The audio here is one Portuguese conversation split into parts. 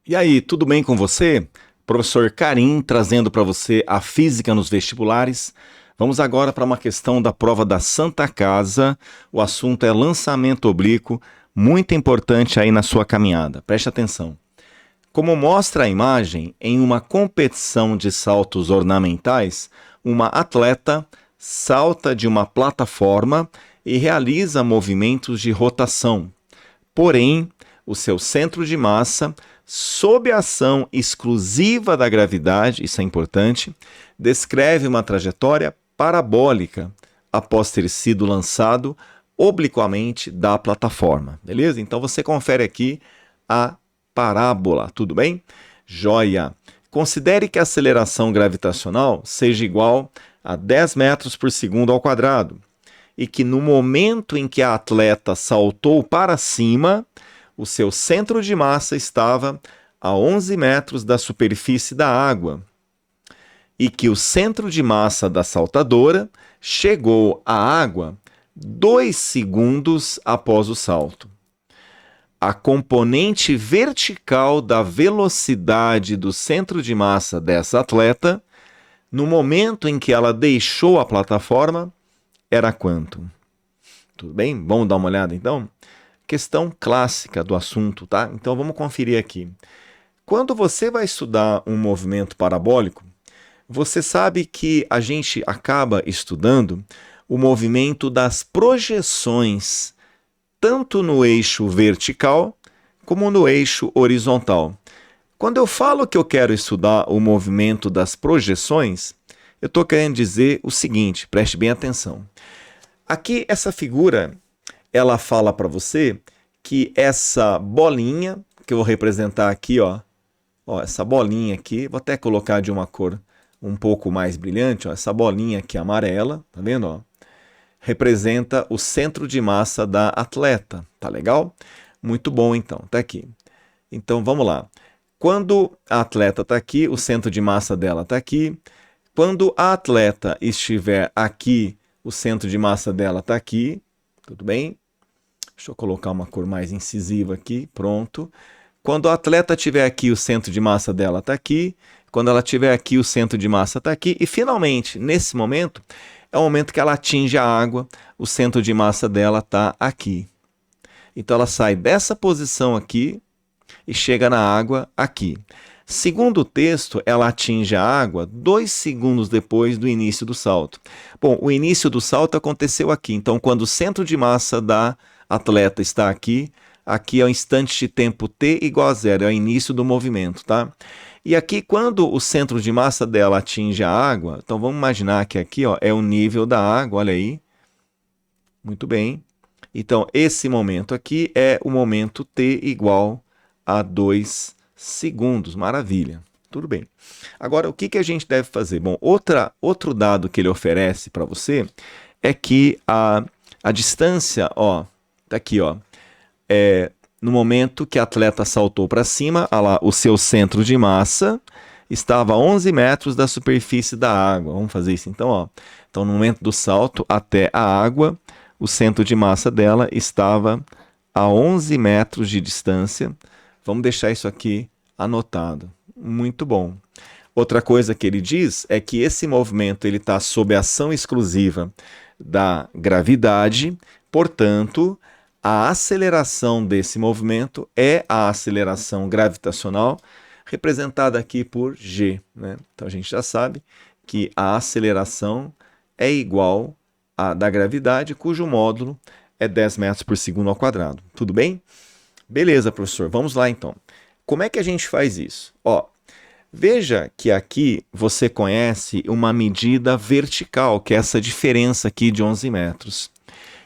E aí, tudo bem com você? Professor Karim trazendo para você a física nos vestibulares. Vamos agora para uma questão da prova da Santa Casa. O assunto é lançamento oblíquo, muito importante aí na sua caminhada. Preste atenção. Como mostra a imagem, em uma competição de saltos ornamentais, uma atleta salta de uma plataforma e realiza movimentos de rotação. Porém, o seu centro de massa, sob a ação exclusiva da gravidade, isso é importante, descreve uma trajetória parabólica após ter sido lançado obliquamente da plataforma. Beleza? Então você confere aqui a parábola, tudo bem? Joia! Considere que a aceleração gravitacional seja igual a 10 metros por segundo ao quadrado e que no momento em que a atleta saltou para cima, o seu centro de massa estava a 11 metros da superfície da água e que o centro de massa da saltadora chegou à água 2 segundos após o salto. A componente vertical da velocidade do centro de massa dessa atleta, no momento em que ela deixou a plataforma, era quanto? Tudo bem? Vamos dar uma olhada então? Questão clássica do assunto, tá? Então vamos conferir aqui. Quando você vai estudar um movimento parabólico, você sabe que a gente acaba estudando o movimento das projeções, tanto no eixo vertical como no eixo horizontal. Quando eu falo que eu quero estudar o movimento das projeções, eu estou querendo dizer o seguinte, preste bem atenção. Aqui, essa figura, ela fala para você que essa bolinha, que eu vou representar aqui, ó, essa bolinha aqui, vou até colocar de uma cor um pouco mais brilhante, ó, essa bolinha aqui amarela, tá vendo? Ó, representa o centro de massa da atleta, tá legal? Muito bom, então, tá aqui. Então, vamos lá. Quando a atleta está aqui, o centro de massa dela está aqui. Quando a atleta estiver aqui, o centro de massa dela está aqui. Tudo bem? Deixa eu colocar uma cor mais incisiva aqui. Pronto. Quando a atleta estiver aqui, o centro de massa dela está aqui. Quando ela estiver aqui, o centro de massa está aqui. E, finalmente, nesse momento, é o momento que ela atinge a água. O centro de massa dela está aqui. Então, ela sai dessa posição aqui e chega na água aqui. Segundo o texto, ela atinge a água 2 segundos depois do início do salto. Bom, o início do salto aconteceu aqui. Então, quando o centro de massa da atleta está aqui, aqui é o instante de tempo t igual a zero, é o início do movimento, tá? E aqui, quando o centro de massa dela atinge a água, então vamos imaginar que aqui, ó, é o nível da água, olha aí. Muito bem. Então, esse momento aqui é o momento t igual a 2 segundos. Maravilha. Tudo bem. Agora, o que a gente deve fazer? Bom, outro dado que ele oferece para você é que a distância, ó, tá aqui, ó, no momento que a atleta saltou para cima, lá, o seu centro de massa estava a 11 metros da superfície da água. Vamos fazer isso então, ó. Então, no momento do salto até a água, o centro de massa dela estava a 11 metros de distância. Vamos deixar isso aqui anotado. Muito bom. Outra coisa que ele diz é que esse movimento está sob a ação exclusiva da gravidade, portanto, a aceleração desse movimento é a aceleração gravitacional, representada aqui por g, né? Então a gente já sabe que a aceleração é igual à da gravidade, cujo módulo é 10 metros por segundo ao quadrado. Tudo bem? Beleza, professor. Vamos lá, então. Como é que a gente faz isso? Ó, veja que aqui você conhece uma medida vertical, que é essa diferença aqui de 11 metros.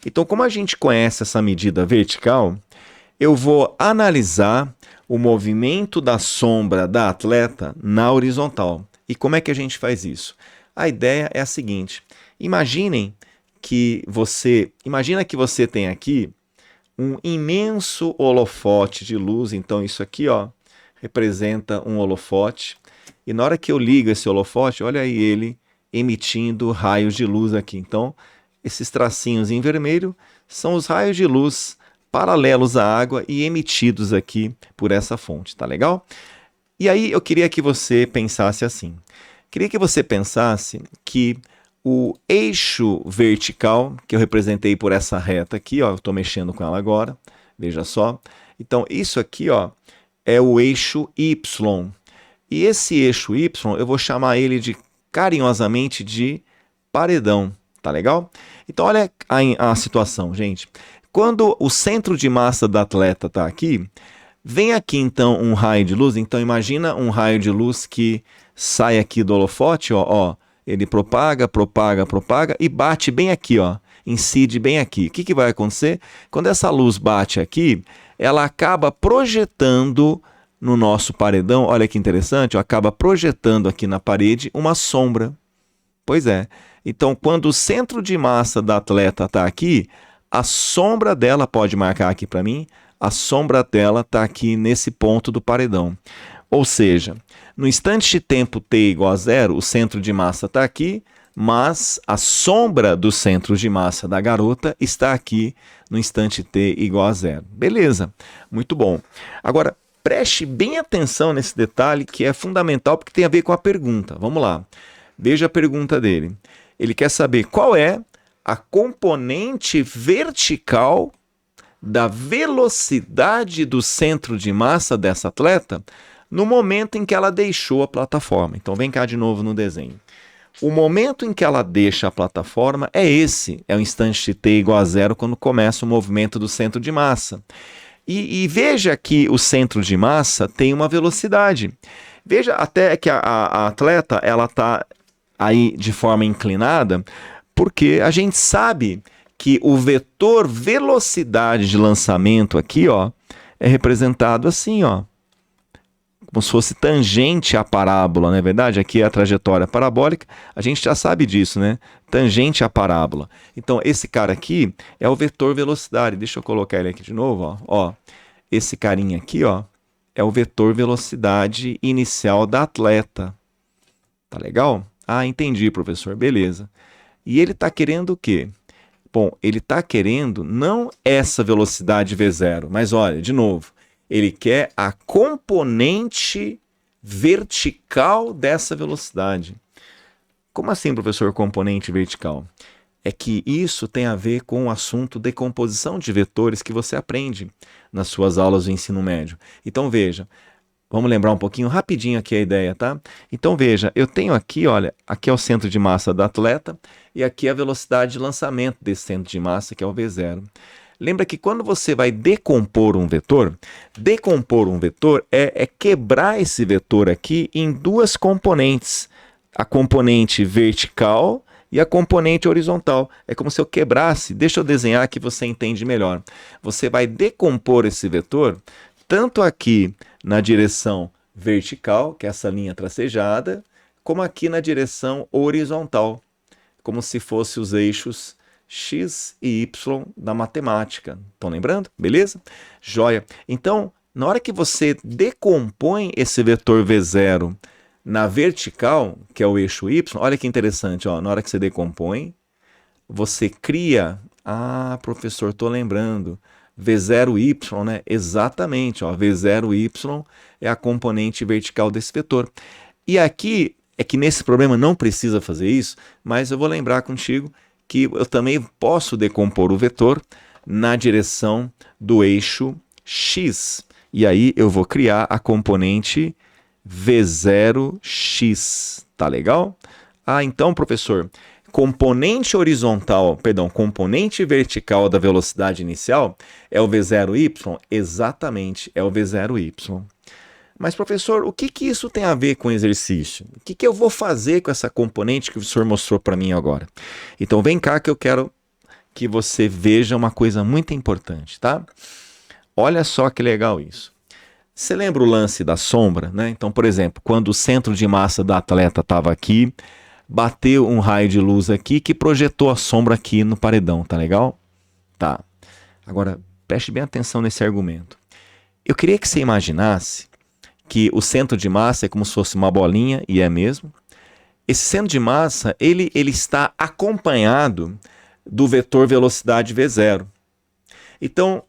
Então, como a gente conhece essa medida vertical, eu vou analisar o movimento da sombra da atleta na horizontal. E como é que a gente faz isso? A ideia é a seguinte: imagina que você tem aqui um imenso holofote de luz. Então, isso aqui, ó, representa um holofote. E na hora que eu ligo esse holofote, olha aí ele emitindo raios de luz aqui. Então, esses tracinhos em vermelho são os raios de luz paralelos à água e emitidos aqui por essa fonte, tá legal? E aí eu queria que você pensasse assim. Queria que você pensasse que o eixo vertical, que eu representei por essa reta aqui, ó, eu estou mexendo com ela agora, veja só. Então, isso aqui, ó, é o eixo Y. E esse eixo Y, eu vou chamar ele carinhosamente de paredão, tá legal? Então, olha a situação, gente. Quando o centro de massa do atleta está aqui, vem aqui então um raio de luz. Então, imagina um raio de luz que sai aqui do holofote, ó, ele propaga, propaga, propaga e bate bem aqui, ó, incide bem aqui. O que vai acontecer? Quando essa luz bate aqui, ela acaba projetando no nosso paredão, olha que interessante, ó, acaba projetando aqui na parede uma sombra. Pois é. Então, quando o centro de massa da atleta está aqui, a sombra dela, pode marcar aqui para mim, a sombra dela está aqui nesse ponto do paredão. Ou seja, no instante de tempo t igual a 0, o centro de massa está aqui, mas a sombra do centro de massa da garota está aqui no instante t igual a 0. Beleza, muito bom. Agora, preste bem atenção nesse detalhe que é fundamental porque tem a ver com a pergunta. Vamos lá, veja a pergunta dele. Ele quer saber qual é a componente vertical da velocidade do centro de massa dessa atleta no momento em que ela deixou a plataforma. Então vem cá de novo no desenho. O momento em que ela deixa a plataforma é esse, é o instante de t igual a 0 quando começa o movimento do centro de massa. E veja que o centro de massa tem uma velocidade. Veja até que a atleta ela está aí de forma inclinada, porque a gente sabe que o vetor velocidade de lançamento aqui, ó, é representado assim, ó, como se fosse tangente à parábola, não é verdade? Aqui é a trajetória parabólica, a gente já sabe disso, né? Tangente à parábola. Então, esse cara aqui é o vetor velocidade. Deixa eu colocar ele aqui de novo, ó. Esse carinha aqui, ó, é o vetor velocidade inicial da atleta. Tá legal? Ah, entendi, professor. Beleza. E ele está querendo o quê? Bom, ele está querendo não essa velocidade V0, mas olha, de novo, ele quer a componente vertical dessa velocidade. Como assim, professor, componente vertical? É que isso tem a ver com o assunto decomposição de vetores que você aprende nas suas aulas do ensino médio. Então veja, vamos lembrar um pouquinho rapidinho aqui a ideia, tá? Então veja, eu tenho aqui, olha, aqui é o centro de massa do atleta e aqui é a velocidade de lançamento desse centro de massa, que é o V0. Lembra que quando você vai decompor um vetor é quebrar esse vetor aqui em duas componentes, a componente vertical e a componente horizontal. É como se eu quebrasse, deixa eu desenhar que você entende melhor. Você vai decompor esse vetor tanto aqui na direção vertical, que é essa linha tracejada, como aqui na direção horizontal, como se fossem os eixos X e Y da matemática. Estão lembrando? Beleza? Joia. Então, na hora que você decompõe esse vetor V0 na vertical, que é o eixo Y, olha que interessante, ó, na hora que você decompõe, você cria... Ah, professor, estou lembrando. V0y, né? Exatamente, ó, V0y é a componente vertical desse vetor. E aqui, é que nesse problema não precisa fazer isso, mas eu vou lembrar contigo que eu também posso decompor o vetor na direção do eixo X. E aí eu vou criar a componente V0x. Tá legal? Ah, então, professor, componente vertical da velocidade inicial é o V0y? Exatamente, é o V0y. Mas, professor, o que isso tem a ver com o exercício? O que eu vou fazer com essa componente que o senhor mostrou para mim agora? Então, vem cá que eu quero que você veja uma coisa muito importante, tá? Olha só que legal isso. Você lembra o lance da sombra, né? Então, por exemplo, quando o centro de massa da atleta estava aqui, bateu um raio de luz aqui que projetou a sombra aqui no paredão, tá legal? Tá. Agora, preste bem atenção nesse argumento. Eu queria que você imaginasse que o centro de massa é como se fosse uma bolinha, e é mesmo. Esse centro de massa, ele está acompanhado do vetor velocidade V0. Então,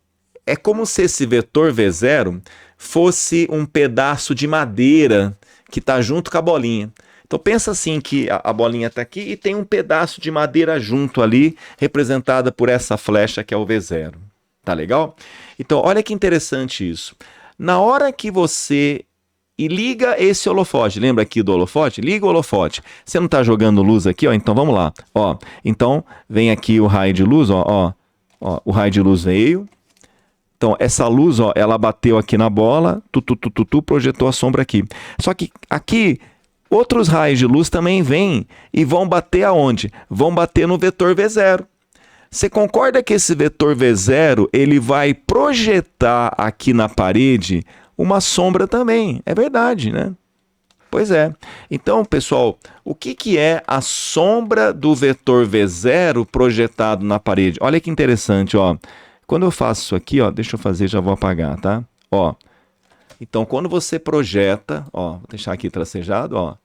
é como se esse vetor V0 fosse um pedaço de madeira que está junto com a bolinha. Então pensa assim que a bolinha está aqui e tem um pedaço de madeira junto ali, representada por essa flecha que é o V0. Tá legal? Então olha que interessante isso. Na hora que você liga esse holofote, lembra aqui do holofote? Liga o holofote. Você não está jogando luz aqui, ó? Então vamos lá. Ó, então vem aqui o raio de luz, ó, o raio de luz veio. Então essa luz, ó, ela bateu aqui na bola, projetou a sombra aqui. Só que aqui outros raios de luz também vêm e vão bater aonde? Vão bater no vetor V0. Você concorda que esse vetor V0 ele vai projetar aqui na parede uma sombra também? É verdade, né? Pois é. Então, pessoal, o que é a sombra do vetor V0 projetado na parede? Olha que interessante, ó. Quando eu faço isso aqui, ó, deixa eu fazer, já vou apagar, tá? Ó. Então, quando você projeta, ó, vou deixar aqui tracejado, ó.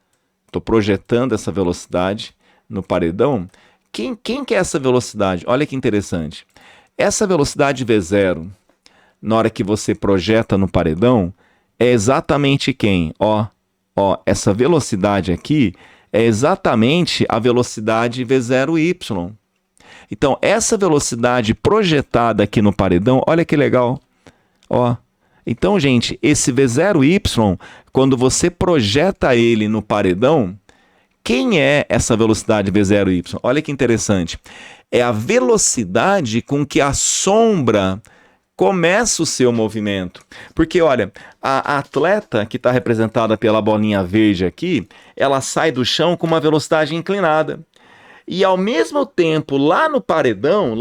Estou projetando essa velocidade no paredão. Quem que é essa velocidade? Olha que interessante. Essa velocidade V0, na hora que você projeta no paredão, é exatamente quem? Ó, essa velocidade aqui é exatamente a velocidade V0y. Então, essa velocidade projetada aqui no paredão, olha que legal. Ó. Então, gente, esse V0y, quando você projeta ele no paredão, quem é essa velocidade V0y? Olha que interessante. É a velocidade com que a sombra começa o seu movimento. Porque, olha, a atleta que está representada pela bolinha verde aqui, ela sai do chão com uma velocidade inclinada. E ao mesmo tempo, lá no paredão,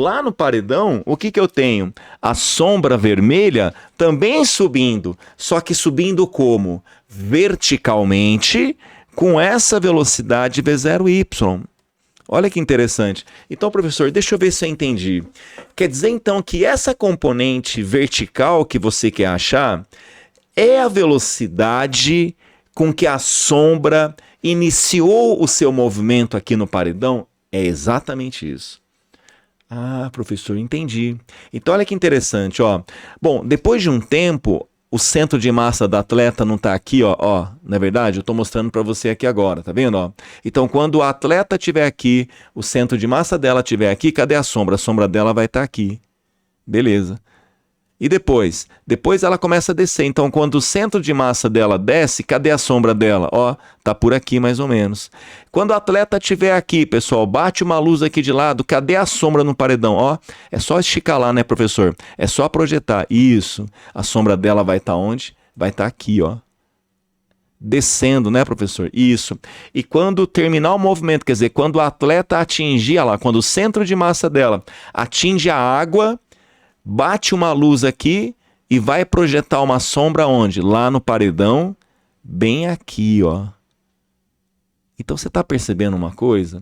o que eu tenho? A sombra vermelha também subindo, só que subindo como? Verticalmente, com essa velocidade V0y. Olha que interessante. Então, professor, deixa eu ver se eu entendi. Quer dizer, então, que essa componente vertical que você quer achar é a velocidade com que a sombra iniciou o seu movimento aqui no paredão? É exatamente isso. Ah, professor, entendi. Então, olha que interessante, ó. Bom, depois de um tempo, o centro de massa da atleta não está aqui, ó. Na verdade, eu estou mostrando para você aqui agora, tá vendo, ó? Então, quando o atleta estiver aqui, o centro de massa dela estiver aqui, cadê a sombra? A sombra dela vai estar aqui. Beleza. E depois? Depois ela começa a descer. Então, quando o centro de massa dela desce, cadê a sombra dela? Ó, tá por aqui mais ou menos. Quando o atleta estiver aqui, pessoal, bate uma luz aqui de lado, cadê a sombra no paredão? Ó, é só esticar lá, né, professor? É só projetar. Isso. A sombra dela vai estar onde? Vai estar aqui, ó. Descendo, né, professor? Isso. E quando terminar o movimento, quer dizer, quando o atleta atingir, lá, quando o centro de massa dela atinge a água, bate uma luz aqui e vai projetar uma sombra onde? Lá no paredão, bem aqui, ó. Então você está percebendo uma coisa?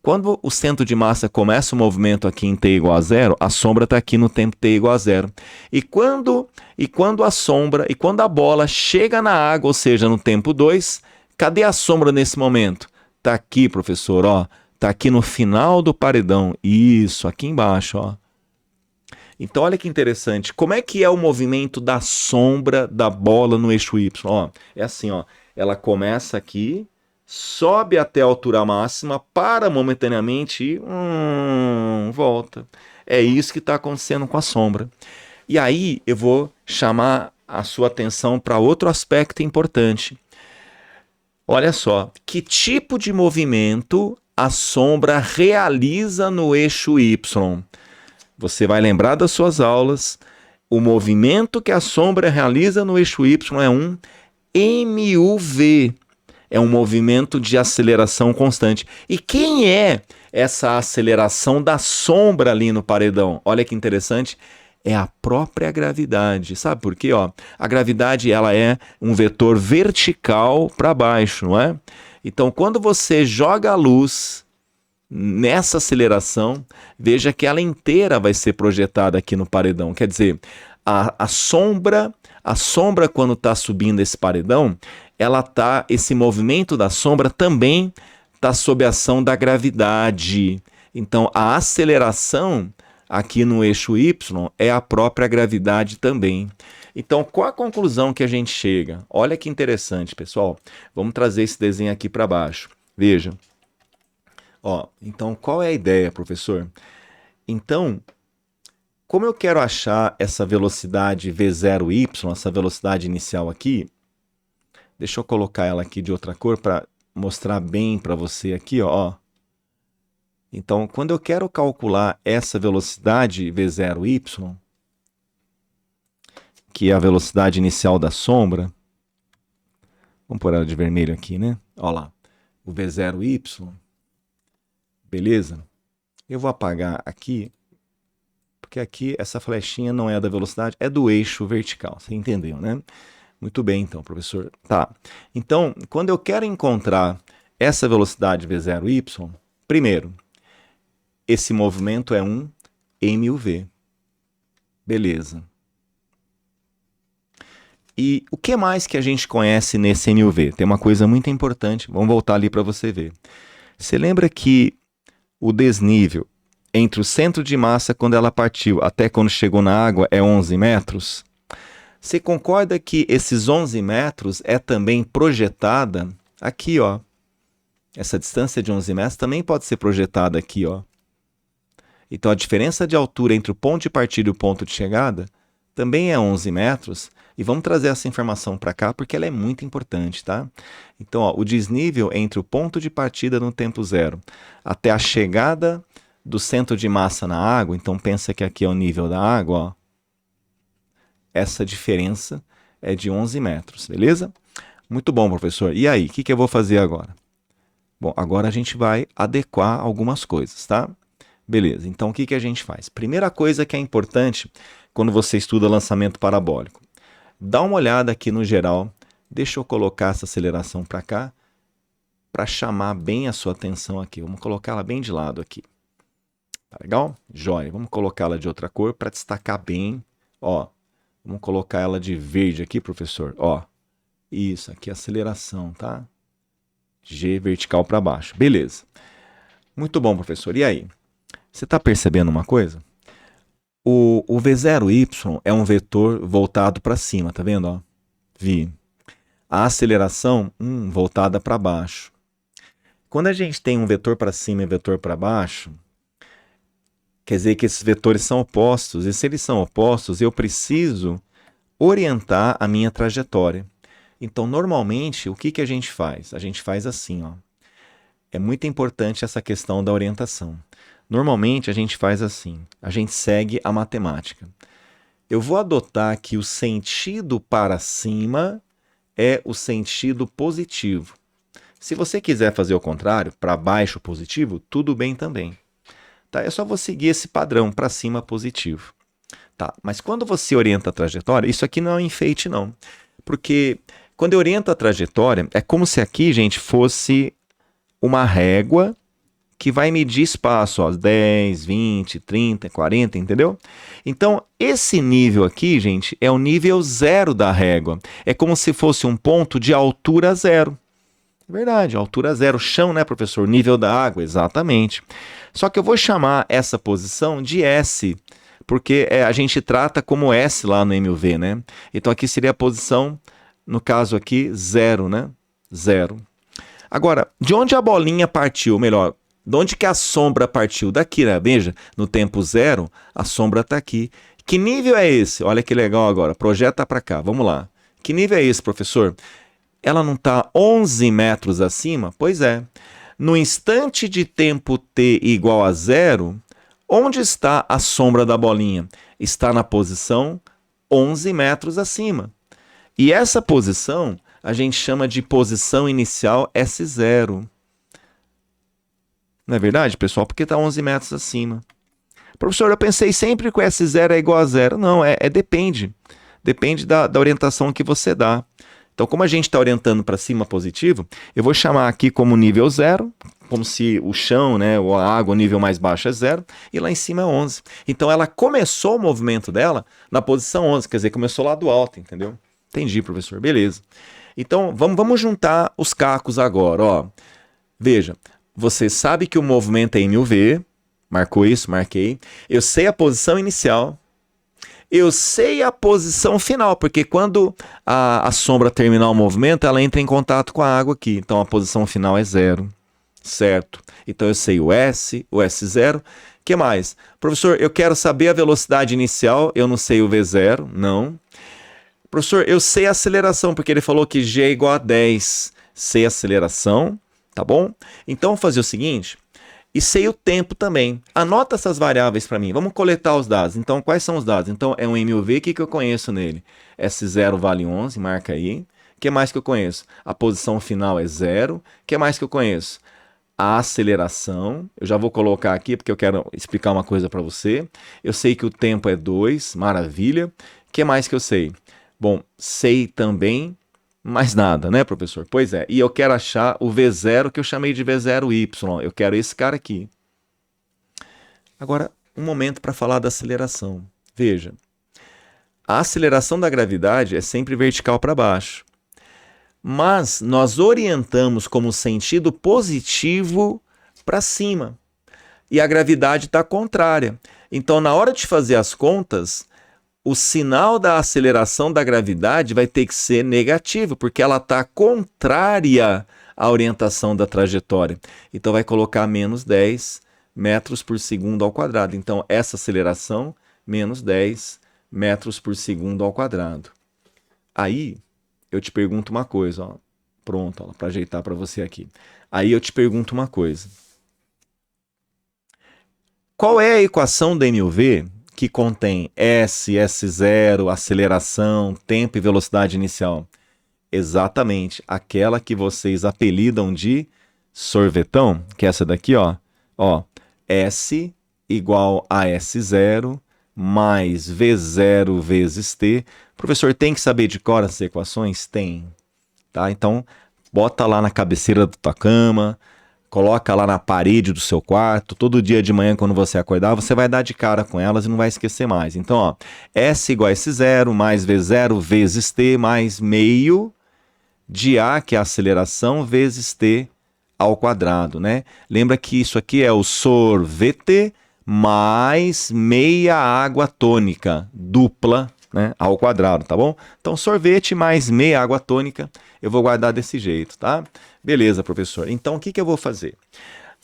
Quando o centro de massa começa o movimento aqui em t igual a 0, a sombra está aqui no tempo t igual a 0. E quando a bola chega na água, ou seja, no tempo 2, cadê a sombra nesse momento? Está aqui, professor, ó. Está aqui no final do paredão. Isso, aqui embaixo, ó. Então, olha que interessante. Como é que é o movimento da sombra da bola no eixo Y? Ó, é assim, ó. Ela começa aqui, sobe até a altura máxima, para momentaneamente e volta. É isso que está acontecendo com a sombra. E aí, eu vou chamar a sua atenção para outro aspecto importante. Olha só, que tipo de movimento a sombra realiza no eixo Y? Você vai lembrar das suas aulas, o movimento que a sombra realiza no eixo Y é um MUV, é um movimento de aceleração constante. E quem é essa aceleração da sombra ali no paredão? Olha que interessante, é a própria gravidade. Sabe por quê? Ó, a gravidade ela é um vetor vertical para baixo, não é? Então, quando você joga a luz nessa aceleração, veja que ela inteira vai ser projetada aqui no paredão. Quer dizer, a sombra quando está subindo esse paredão, esse movimento da sombra também está sob a ação da gravidade. Então, a aceleração aqui no eixo Y é a própria gravidade também. Então, qual a conclusão que a gente chega? Olha que interessante, pessoal. Vamos trazer esse desenho aqui para baixo. Veja. Ó, então, qual é a ideia, professor? Então, como eu quero achar essa velocidade V0y, essa velocidade inicial aqui, deixa eu colocar ela aqui de outra cor para mostrar bem para você aqui, ó. Então, quando eu quero calcular essa velocidade V0y, que é a velocidade inicial da sombra, vamos pôr ela de vermelho aqui, né? Olha lá, o V0y, beleza? Eu vou apagar aqui, porque aqui essa flechinha não é da velocidade, é do eixo vertical, você entendeu, né? Muito bem, então, professor. Tá. Então, quando eu quero encontrar essa velocidade V0y, primeiro, esse movimento é um mv. Beleza. E o que mais que a gente conhece nesse mv? Tem uma coisa muito importante, vamos voltar ali para você ver. Você lembra que o desnível entre o centro de massa quando ela partiu até quando chegou na água é 11 metros? Você concorda que esses 11 metros é também projetada aqui, ó. Essa distância de 11 metros também pode ser projetada aqui, ó. Então, a diferença de altura entre o ponto de partida e o ponto de chegada também é 11 metros. E vamos trazer essa informação para cá porque ela é muito importante, tá? Então, ó, o desnível entre o ponto de partida no tempo zero até a chegada do centro de massa na água, então pensa que aqui é o nível da água, ó. Essa diferença é de 11 metros, beleza? Muito bom, professor. E aí, o que eu vou fazer agora? Bom, agora a gente vai adequar algumas coisas, tá? Beleza, então o que a gente faz? Primeira coisa que é importante quando você estuda lançamento parabólico. Dá uma olhada aqui no geral. Deixa eu colocar essa aceleração para cá, para chamar bem a sua atenção aqui. Vamos colocá-la bem de lado aqui. Tá legal? Jóia. Vamos colocá-la de outra cor para destacar bem. Ó, vamos colocar ela de verde aqui, professor. Ó, isso, aqui é aceleração, tá? G vertical para baixo. Beleza. Muito bom, professor. E aí? Você está percebendo uma coisa? O V0y é um vetor voltado para cima, tá vendo? Ó? Vi. A aceleração, voltada para baixo. Quando a gente tem um vetor para cima e vetor para baixo, quer dizer que esses vetores são opostos. E se eles são opostos, eu preciso orientar a minha trajetória. Então, normalmente, o que a gente faz? A gente faz assim, ó. É muito importante essa questão da orientação. Normalmente, a gente faz assim. A gente segue a matemática. Eu vou adotar que o sentido para cima é o sentido positivo. Se você quiser fazer o contrário, para baixo positivo, tudo bem também. Tá? É só você seguir esse padrão, para cima positivo. Tá? Mas quando você orienta a trajetória, isso aqui não é um enfeite, não. Porque quando eu oriento a trajetória, é como se aqui, gente, fosse uma régua que vai medir espaço, ó, 10, 20, 30, 40, entendeu? Então, esse nível aqui, gente, é o nível zero da régua. É como se fosse um ponto de altura zero. É verdade, altura zero. Chão, né, professor? Nível da água, exatamente. Só que eu vou chamar essa posição de S, porque a gente trata como S lá no MUV, né? Então, aqui seria a posição, no caso aqui, zero, né? Zero. Agora, de onde a bolinha partiu? Melhor, de onde que a sombra partiu? Daqui, né? Veja, no tempo zero, a sombra está aqui. Que nível é esse? Olha que legal agora. Projeta para cá, vamos lá. Que nível é esse, professor? Ela não está 11 metros acima? Pois é. No instante de tempo t igual a zero, onde está a sombra da bolinha? Está na posição 11 metros acima. E essa posição a gente chama de posição inicial S0. Não é verdade, pessoal? Porque está 11 metros acima. Professor, eu pensei sempre que o S0 é igual a zero. Não, depende. Depende da orientação que você dá. Então, como a gente está orientando para cima positivo, eu vou chamar aqui como nível zero, como se o chão, né, ou a água, o nível mais baixo é zero, e lá em cima é 11. Então, ela começou o movimento dela na posição 11, quer dizer, começou lá do alto, entendeu? Entendi, professor. Beleza. Então, vamos juntar os cacos agora. Ó. Veja, você sabe que o movimento é MUV, Marcou isso? Marquei. Eu sei a posição inicial. Eu sei a posição final, porque quando a sombra terminar o movimento, ela entra em contato com a água aqui. Então a posição final é 0, certo? Então eu sei o S0. O que mais? Professor, eu quero saber a velocidade inicial, eu não sei o V0, não. Professor, eu sei a aceleração, porque ele falou que G é igual a 10. Sei a aceleração, tá bom? Então vou fazer o seguinte, e sei o tempo também. Anota essas variáveis para mim. Vamos coletar os dados. Então, quais são os dados? Então, é um MUV, o que eu conheço nele? S0 vale 11, marca aí. O que mais que eu conheço? A posição final é 0. O que mais que eu conheço? A aceleração. Eu já vou colocar aqui, porque eu quero explicar uma coisa para você. Eu sei que o tempo é 2, maravilha. O que mais que eu sei? Bom, sei também mais nada, né, professor? Pois é, e eu quero achar o V0 que eu chamei de V0Y. Eu quero esse cara aqui. Agora, um momento para falar da aceleração. Veja, a aceleração da gravidade é sempre vertical para baixo. Mas nós orientamos como sentido positivo para cima. E a gravidade está contrária. Então, na hora de fazer as contas, o sinal da aceleração da gravidade vai ter que ser negativo, porque ela está contrária à orientação da trajetória. Então vai colocar menos 10 metros por segundo ao quadrado. Então essa aceleração, menos 10 metros por segundo ao quadrado. Aí eu te pergunto uma coisa, ó. Pronto, para ajeitar para você aqui. Aí eu te pergunto uma coisa. Qual é a equação do MUV que contém S, S0, aceleração, tempo e velocidade inicial? Exatamente, aquela que vocês apelidam de sorvetão, que é essa daqui, ó. Ó, S igual a S0 mais V0 vezes T. Professor, tem que saber de cor as equações? Tem. Tá? Então, bota lá na cabeceira da tua cama, coloca lá na parede do seu quarto, todo dia de manhã quando você acordar, você vai dar de cara com elas e não vai esquecer mais. Então, ó, S igual a S0 mais V0 vezes T mais meio de A, que é a aceleração, vezes T ao quadrado, né? Lembra que isso aqui é o sorvete mais meia água tônica, dupla, né, ao quadrado, tá bom? Então, sorvete mais meia água tônica, eu vou guardar desse jeito, tá? Beleza, professor. Então, o que eu vou fazer?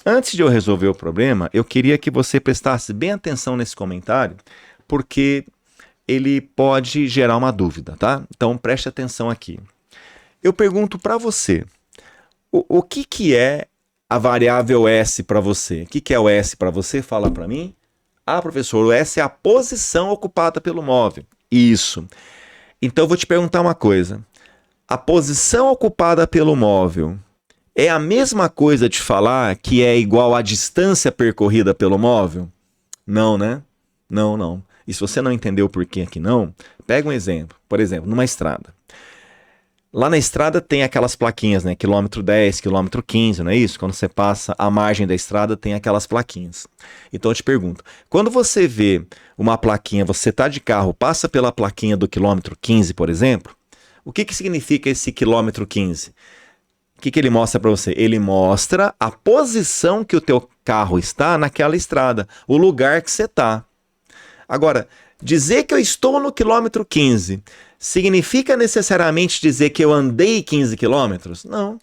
Antes de eu resolver o problema, eu queria que você prestasse bem atenção nesse comentário, porque ele pode gerar uma dúvida, tá? Então, preste atenção aqui. Eu pergunto para você, o que é a variável S para você? O que é o S para você? Fala para mim. Ah, professor, o S é a posição ocupada pelo móvel. Isso. Então, eu vou te perguntar uma coisa. A posição ocupada pelo móvel é a mesma coisa de falar que é igual à distância percorrida pelo móvel? Não, né? Não, não. E se você não entendeu por que aqui não, pega um exemplo. Por exemplo, numa estrada. Lá na estrada tem aquelas plaquinhas, né? Quilômetro 10, quilômetro 15, não é isso? Quando você passa a margem da estrada, tem aquelas plaquinhas. Então eu te pergunto, quando você vê uma plaquinha, você está de carro, passa pela plaquinha do quilômetro 15, por exemplo, o que significa esse quilômetro 15? O que ele mostra para você? Ele mostra a posição que o teu carro está naquela estrada, o lugar que você está. Agora, dizer que eu estou no quilômetro 15 significa necessariamente dizer que eu andei 15 quilômetros? Não.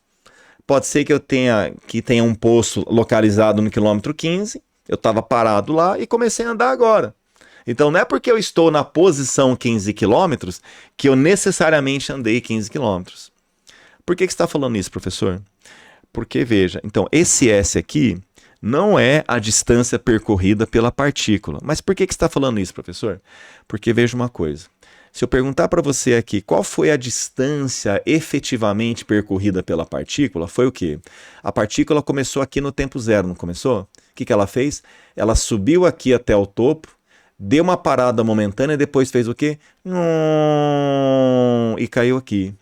Pode ser que eu tenha um posto localizado no quilômetro 15, eu estava parado lá e comecei a andar agora. Então não é porque eu estou na posição 15 quilômetros que eu necessariamente andei 15 quilômetros. Por que você está falando isso, professor? Porque, veja, então esse S aqui não é a distância percorrida pela partícula. Mas por que você está falando isso, professor? Porque veja uma coisa. Se eu perguntar para você aqui qual foi a distância efetivamente percorrida pela partícula, foi o quê? A partícula começou aqui no tempo zero, não começou? O que ela fez? Ela subiu aqui até o topo, deu uma parada momentânea e depois fez o quê? E caiu aqui.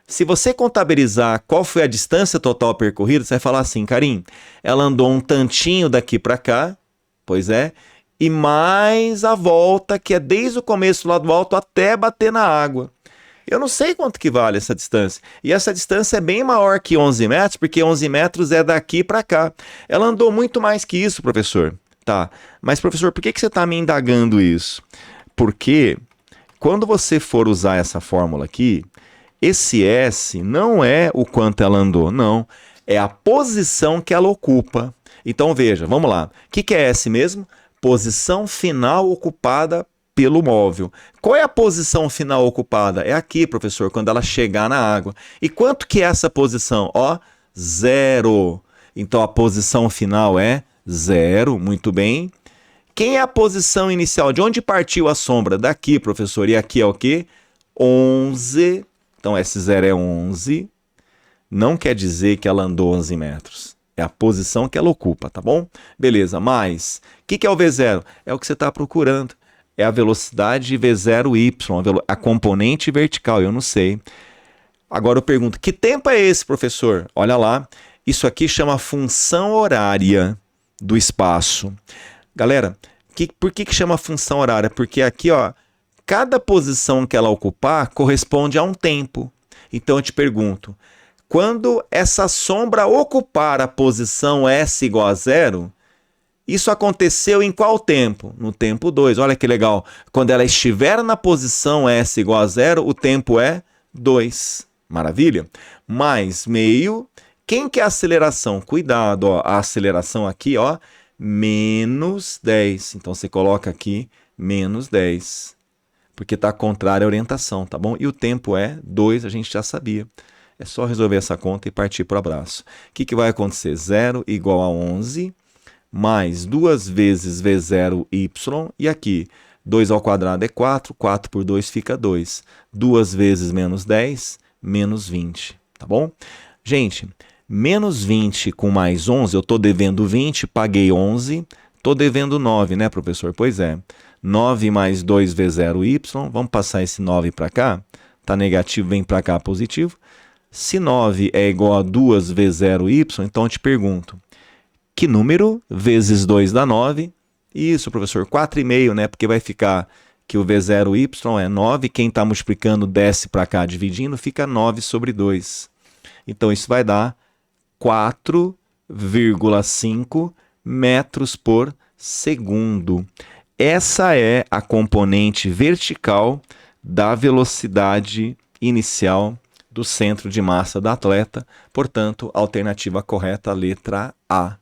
Se você contabilizar qual foi a distância total percorrida, você vai falar assim, Karim, ela andou um tantinho daqui para cá, pois é, e mais a volta, que é desde o começo do lado alto até bater na água. Eu não sei quanto que vale essa distância. E essa distância é bem maior que 11 metros, porque 11 metros é daqui para cá. Ela andou muito mais que isso, professor. Tá, mas professor, por que você está me indagando isso? Porque quando você for usar essa fórmula aqui, esse S não é o quanto ela andou, não. É a posição que ela ocupa. Então veja, vamos lá. O que é S mesmo? Posição final ocupada pelo móvel. Qual é a posição final ocupada? É aqui, professor, quando ela chegar na água. E quanto que é essa posição? Ó, 0. Então a posição final é 0, muito bem. Quem é a posição inicial? De onde partiu a sombra? Daqui, professor. E aqui é o quê? 11. Então S0 é 11. Não quer dizer que ela andou 11 metros. É a posição que ela ocupa, tá bom? Beleza, mas o que é o V0? É o que você está procurando. É a velocidade V0y, a componente vertical, eu não sei. Agora eu pergunto, que tempo é esse, professor? Olha lá, isso aqui chama função horária do espaço. Galera, por que chama função horária? Porque aqui, ó, cada posição que ela ocupar corresponde a um tempo. Então eu te pergunto, quando essa sombra ocupar a posição S igual a 0, isso aconteceu em qual tempo? No tempo 2. Olha que legal. Quando ela estiver na posição S igual a 0, o tempo é 2. Maravilha? Mais meio. Quem que é a aceleração? Cuidado, ó, a aceleração aqui, ó, menos 10. Então você coloca aqui menos 10. Porque está contrária à orientação, tá bom? E o tempo é 2, a gente já sabia. É só resolver essa conta e partir para o abraço. O que vai acontecer? 0 igual a 11, mais 2 vezes V0y, e aqui, 2 ao quadrado é 4, 4 por 2 fica 2. 2 vezes menos 10, menos 20, tá bom? Gente, menos 20 com mais 11, eu estou devendo 20, paguei 11, estou devendo 9, né, professor? Pois é. 9 mais 2V0y, vamos passar esse 9 para cá, está negativo, vem para cá positivo. Se 9 é igual a 2V0y, então eu te pergunto, que número vezes 2 dá 9? Isso, professor, 4,5, né? Porque vai ficar que o V0y é 9, quem está multiplicando desce para cá dividindo, fica 9 sobre 2. Então isso vai dar 4,5 metros por segundo. Essa é a componente vertical da velocidade inicial do centro de massa da atleta. Portanto, a alternativa correta, a letra A.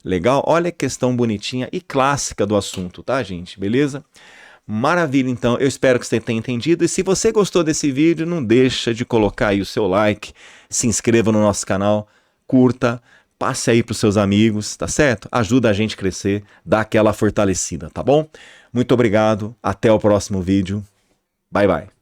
Legal? Olha que questão bonitinha e clássica do assunto, tá, gente? Beleza? Maravilha, então. Eu espero que você tenha entendido. E se você gostou desse vídeo, não deixa de colocar aí o seu like, se inscreva no nosso canal, curta, passe aí para os seus amigos, tá certo? Ajuda a gente a crescer, dá aquela fortalecida, tá bom? Muito obrigado, até o próximo vídeo. Bye, bye.